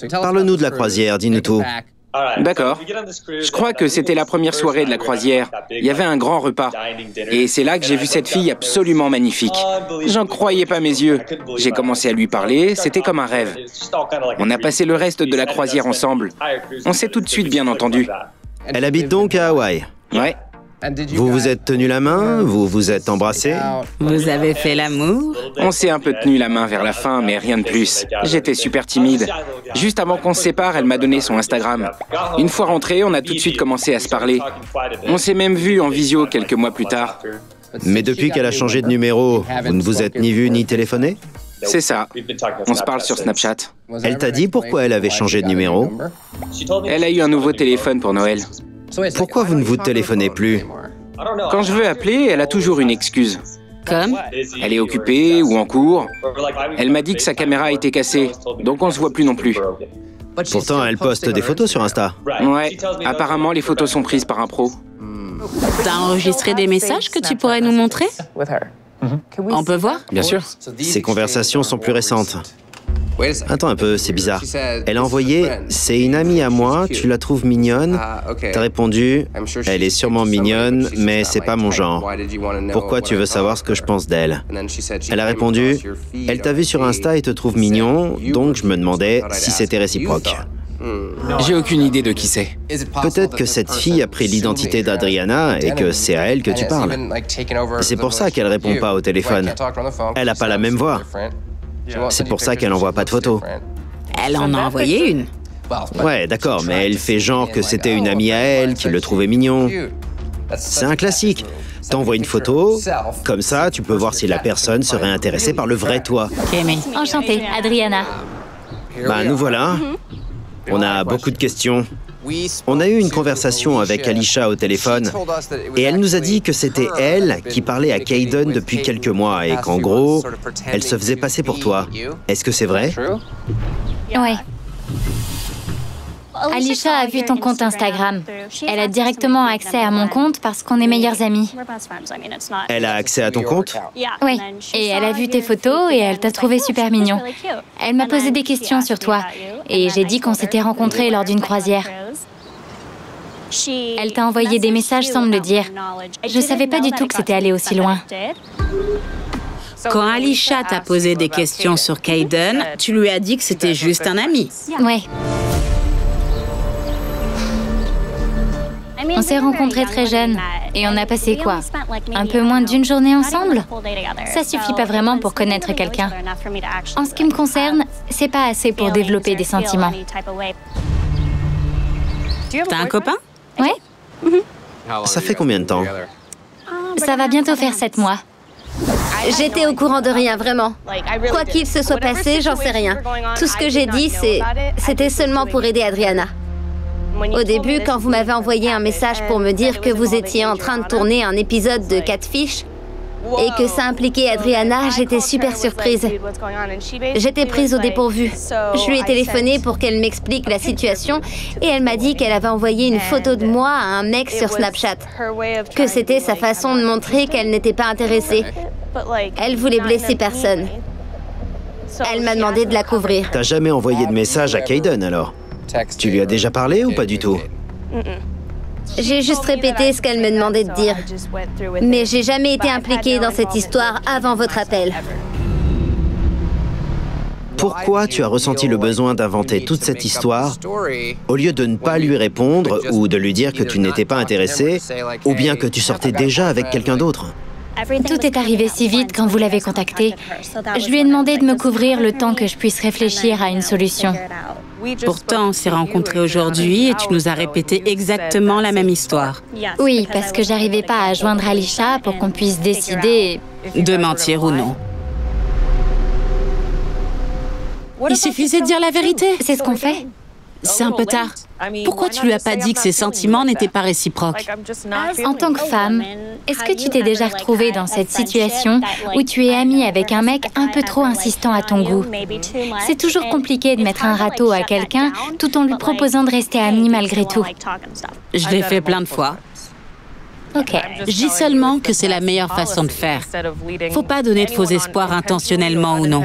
Parle-nous de la croisière, dis-nous tout. D'accord. Je crois que c'était la première soirée de la croisière. Il y avait un grand repas. Et c'est là que j'ai vu cette fille absolument magnifique. J'en croyais pas mes yeux. J'ai commencé à lui parler, c'était comme un rêve. On a passé le reste de la croisière ensemble. On s'est tout de suite bien entendu. Elle habite donc à Hawaï. Ouais. Vous vous êtes tenu la main? Vous vous êtes embrassés? Vous avez fait l'amour? On s'est un peu tenu la main vers la fin, mais rien de plus. J'étais super timide. Juste avant qu'on se sépare, elle m'a donné son Instagram. Une fois rentré, on a tout de suite commencé à se parler. On s'est même vu en visio quelques mois plus tard. Mais depuis qu'elle a changé de numéro, vous ne vous êtes ni vu ni téléphoné? C'est ça. On se parle sur Snapchat. Elle t'a dit pourquoi elle avait changé de numéro? Elle a eu un nouveau téléphone pour Noël. Pourquoi vous ne vous téléphonez plus? Quand je veux appeler, elle a toujours une excuse. Comme? Elle est occupée ou en cours. Elle m'a dit que sa caméra a été cassée, donc on se voit plus non plus. Pourtant, elle poste des photos sur Insta. Ouais, apparemment les photos sont prises par un pro. T'as enregistré des messages que tu pourrais nous montrer? On peut voir? Bien sûr. Ces conversations sont plus récentes. Attends un peu, c'est bizarre. Elle a envoyé « C'est une amie à moi, tu la trouves mignonne ?» T'as répondu « Elle est sûrement mignonne, mais c'est pas mon genre. Pourquoi tu veux savoir ce que je pense d'elle ?» Elle a répondu « Elle t'a vu sur Insta et te trouve mignon, donc je me demandais si c'était réciproque. » J'ai aucune idée de qui c'est. Peut-être que cette fille a pris l'identité d'Adriana et que c'est à elle que tu parles. C'est pour ça qu'elle répond pas au téléphone. Elle a pas la même voix. C'est pour ça qu'elle n'envoie pas de photos. Elle en a envoyé une. Ouais, d'accord, mais elle fait genre que c'était une amie à elle, qui le trouvait mignon. C'est un classique. T'envoies une photo, comme ça, tu peux voir si la personne serait intéressée par le vrai toi. Kémé. Enchantée, Adriana. Bah, nous voilà. On a beaucoup de questions. On a eu une conversation avec Alisha au téléphone et elle nous a dit que c'était elle qui parlait à Kayden depuis quelques mois et qu'en gros, elle se faisait passer pour toi. Est-ce que c'est vrai? Ouais. Alisha a vu ton compte Instagram. Elle a directement accès à mon compte parce qu'on est meilleures amies. Elle a accès à ton compte? Oui, et elle a vu tes photos et elle t'a trouvé super mignon. Elle m'a posé des questions sur toi et j'ai dit qu'on s'était rencontrés lors d'une croisière. Elle t'a envoyé des messages sans me le dire. Je savais pas du tout que c'était allé aussi loin. Quand Alisha t'a posé des questions sur Kayden, tu lui as dit que c'était juste un ami. Ouais. On s'est rencontrés très jeunes et on a passé quoi? Un peu moins d'une journée ensemble? Ça suffit pas vraiment pour connaître quelqu'un. En ce qui me concerne, c'est pas assez pour développer des sentiments. T'as un copain? Ouais, Ça fait combien de temps? ça va bientôt faire 7 mois. J'étais au courant de rien, vraiment. Quoi qu'il se soit passé, j'en sais rien. Tout ce que j'ai dit, c'était seulement pour aider Adriana. Au début, quand vous m'avez envoyé un message pour me dire que vous étiez en train de tourner un épisode de Catfish et que ça impliquait Adriana, j'étais super surprise. J'étais prise au dépourvu. Je lui ai téléphoné pour qu'elle m'explique la situation et elle m'a dit qu'elle avait envoyé une photo de moi à un mec sur Snapchat, que c'était sa façon de montrer qu'elle n'était pas intéressée. Elle voulait blesser personne. Elle m'a demandé de la couvrir. T'as jamais envoyé de message à Kayden alors? Tu lui as déjà parlé ou pas du tout? J'ai juste répété ce qu'elle me demandait de dire. Mais j'ai jamais été impliquée dans cette histoire avant votre appel. Pourquoi tu as ressenti le besoin d'inventer toute cette histoire au lieu de ne pas lui répondre ou de lui dire que tu n'étais pas intéressé ou bien que tu sortais déjà avec quelqu'un d'autre? Tout est arrivé si vite quand vous l'avez contacté. Je lui ai demandé de me couvrir le temps que je puisse réfléchir à une solution. Pourtant, on s'est rencontrés aujourd'hui et tu nous as répété exactement la même histoire. Oui, parce que j'arrivais pas à joindre Alisha pour qu'on puisse décider. De mentir ou non. Il suffisait de dire la vérité. C'est ce qu'on fait. C'est un peu tard. Pourquoi tu lui as pas dit que ses sentiments n'étaient pas réciproques? En tant que femme, est-ce que tu t'es déjà retrouvée dans cette situation où tu es amie avec un mec un peu trop insistant à ton goût? C'est toujours compliqué de mettre un râteau à quelqu'un tout en lui proposant de rester amie malgré tout. Je l'ai fait plein de fois. Ok. Je dis seulement que c'est la meilleure façon de faire. Faut pas donner de faux espoirs intentionnellement ou non.